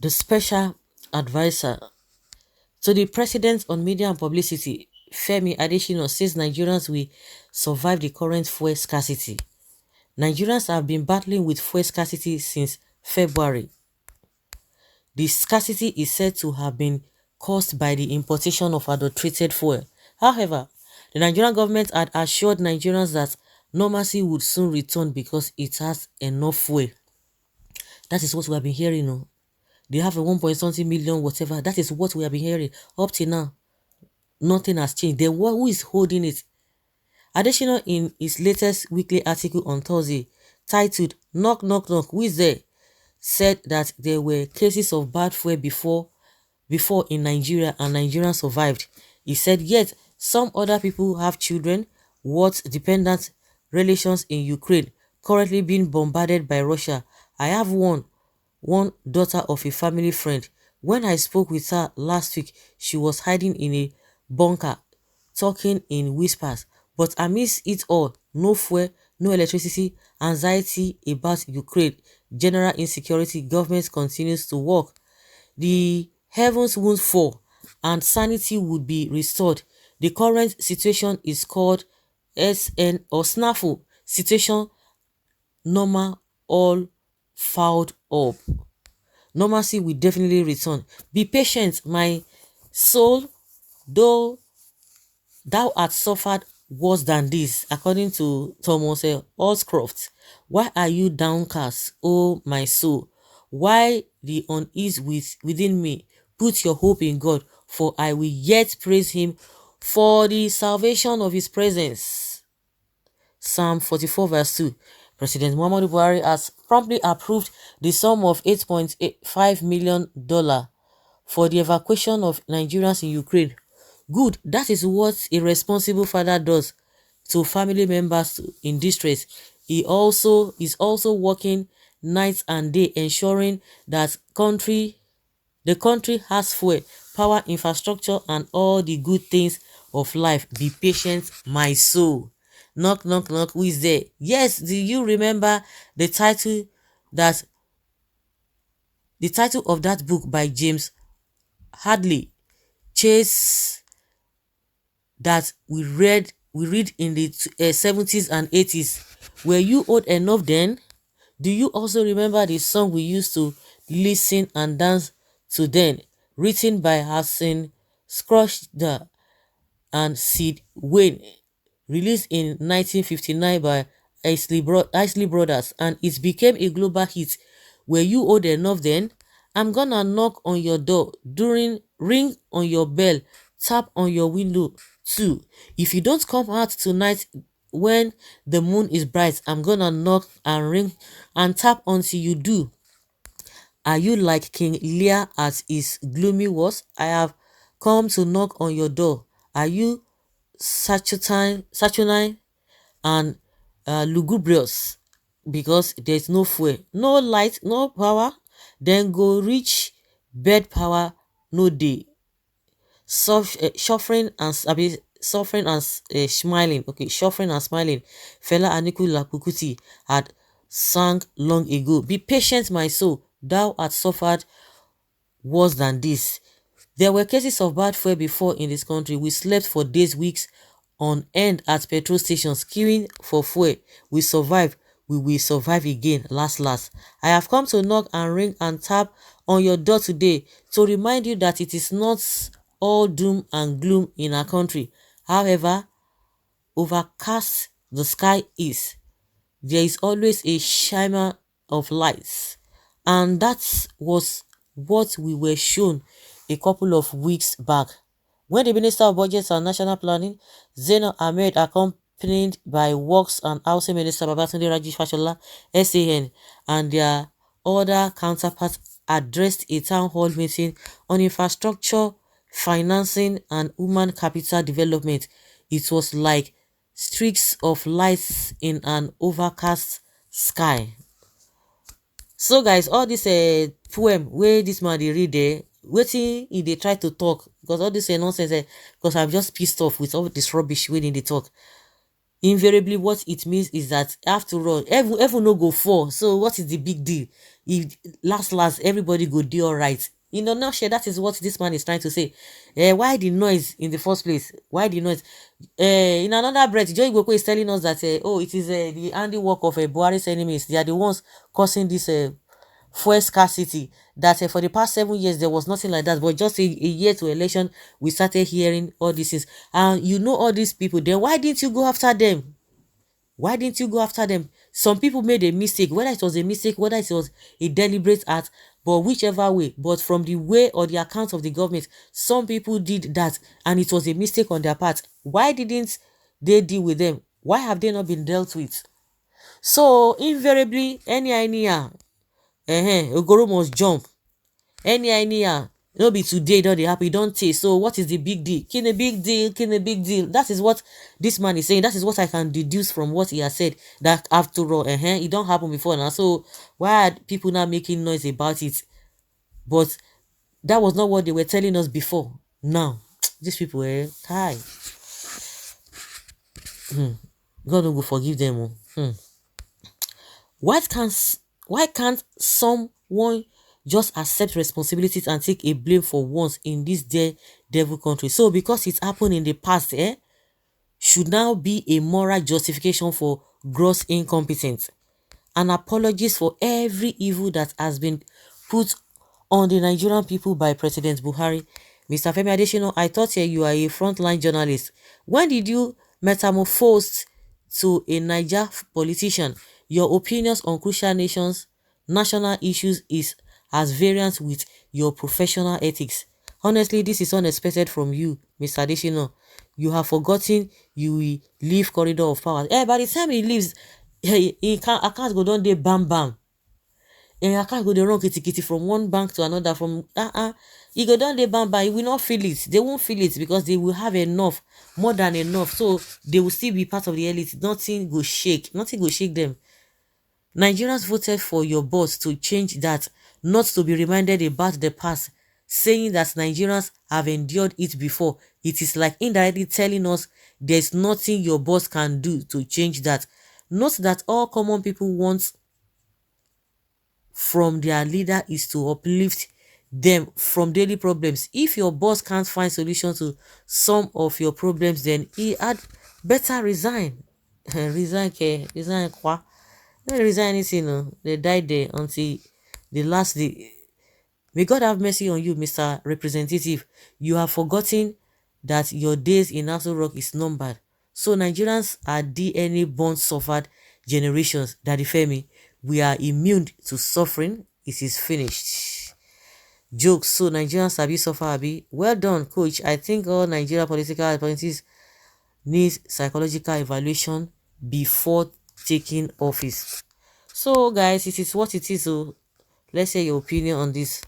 The special advisor to the president on media and publicity, Femi Adesina, says Nigerians will survive the current fuel scarcity. Nigerians have been battling with fuel scarcity since February. The scarcity is said to have been caused by the importation of adulterated fuel. However, the Nigerian government had assured Nigerians that normalcy would soon return because it has enough fuel. That is what we have been hearing. No? They have a 1 point something million, whatever. That is what we have been hearing up till now. Nothing has changed. The one who is holding it. Additional in his latest weekly article on Thursday, titled "Knock Knock Knock, Who is there?" said that there were cases of bad fuel before in Nigeria and Nigerians survived. He said, yet some other people have children, what dependent relations in Ukraine, currently being bombarded by Russia. I have one daughter of a family friend. When I spoke with her last week, she was hiding in a bunker, talking in whispers. But amidst it all, no fuel, no electricity, anxiety about Ukraine, general insecurity, government continues to work. The heavens won't fall and sanity would be restored. The current situation is called SN or snafu situation, normal, all fouled up. Normalcy will definitely return. Be patient, my soul, though thou art suffered worse than this, according to Thomas Holscroft. Why are you downcast, O my soul? Why the unease within me? Put your hope in God, for I will yet praise him for the salvation of his presence. Psalm 44 verse 2. President Muhammadu Buhari has promptly approved the sum of $8.85 million for the evacuation of Nigerians in Ukraine. Good, that is what a responsible father does to family members in distress. He is also working night and day, ensuring that the country has fuel, power, infrastructure, and all the good things of life. Be patient, my soul. Knock, knock, knock. Who is there? Yes, do you remember the title of that book by James Hadley, Chase, that we read in the 70s and 80s? Were you old enough then? Do you also remember the song we used to listen and dance to then, written by Hassan Scrooge and Sid Wayne, released in 1959 by Isley Brothers, and it became a global hit? Were you old enough then? I'm gonna knock on your door, ring on your bell, tap on your window too. If you don't come out tonight when the moon is bright, I'm gonna knock and ring and tap until you do. Are you like King Lear at his gloomy was? I have come to knock on your door. Are you saturnine and lugubrious because there's no fuel, no light, no power? Then go reach bed power, no day. Suffering and smiling. Okay, suffering and smiling. Fela Aniku Lapukuti had sung long ago. Be patient, my soul. Thou art suffered worse than this. There were cases of bad fuel before in this country. We slept for days, weeks on end at petrol stations, queuing for fuel. We survived. We will survive again, last. I have come to knock and ring and tap on your door today to remind you that it is not all doom and gloom in our country. However overcast the sky is, there is always a shimmer of lights. And that was what we were shown a couple of weeks back, when the Minister of Budgets and National Planning, Zainab Ahmed, accompanied by Works and Housing Minister Babatunde Raji Fashola, SAN, and their other counterparts, addressed a town hall meeting on infrastructure, financing, and human capital development. It was like streaks of lights in an overcast sky. So guys, all this poem where this man dey read there, wetin e dey try to talk, because all this nonsense, because I'm just pissed off with all this rubbish wey dey talk. invariably what it means is that after all everyone no go fall, so what is the big deal if last everybody go do all right? In a nutshell, that is what this man is trying to say. Why the noise in the first place? Why the noise? In another breath, Joy Igbo is telling us that oh, it is the handiwork of Buhari's enemies. They are the ones causing this fuel scarcity. That for the past 7 years there was nothing like that, but just a year to election we started hearing all these things. And you know all these people, then why didn't you go after them? Why didn't you go after them? Some people made a mistake, whether it was a mistake, whether it was a deliberate act, but whichever way, but from the way or the account of the government, some people did that and it was a mistake on their part. Why didn't they deal with them? Why have they not been dealt with? So invariably, anyhow, Ogoro must jump. Anyhow, no be today don dey happen, e don tey. So what is the big deal? Kin a big deal, kin a big deal. That is what this man is saying. That is what I can deduce from what he has said. That after all, it don't happen before now. So why are people now making noise about it? But that was not what they were telling us before. Now, these people were hi. God no go forgive them. Why can't why can't someone just accept responsibilities and take a blame for once in this devil country? So because it happened in the past, should now be a moral justification for gross incompetence. And apologies for every evil that has been put on the Nigerian people by President Buhari. Mr. Femi Adesina, I thought you are a frontline journalist. When did you metamorphose to a Niger politician? Your opinions on crucial national issues is as variant with your professional ethics. Honestly, this is unexpected from you, Mr. Adesina. You have forgotten you will leave corridor of power. By the time he leaves, he can't go down there bam bam. I can't go dey run kitikiti from one bank to another. From e go down there bam bam. He will not feel it. They won't feel it because they will have enough, more than enough. So they will still be part of the elite. Nothing go shake. Nothing go shake them. Nigerians voted for your boss to change that, not to be reminded about the past, saying that Nigerians have endured it before. It is like indirectly telling us there's nothing your boss can do to change that. Not that all common people want from their leader is to uplift them from daily problems. If your boss can't find solutions to some of your problems, then he had better resign. Resign kwa. Don't resign anything, no. They died there until the last day. May God have mercy on you, Mr. Representative. You have forgotten that your days in Aso Rock is numbered. So Nigerians are DNA born suffered generations. Daddy Femi, we are immune to suffering. It is finished. Jokes. So Nigerians abi suffer abi. Well done, coach. I think all Nigerian political appointees need psychological evaluation before taking office. So guys, it is what it is. So let's hear your opinion on this.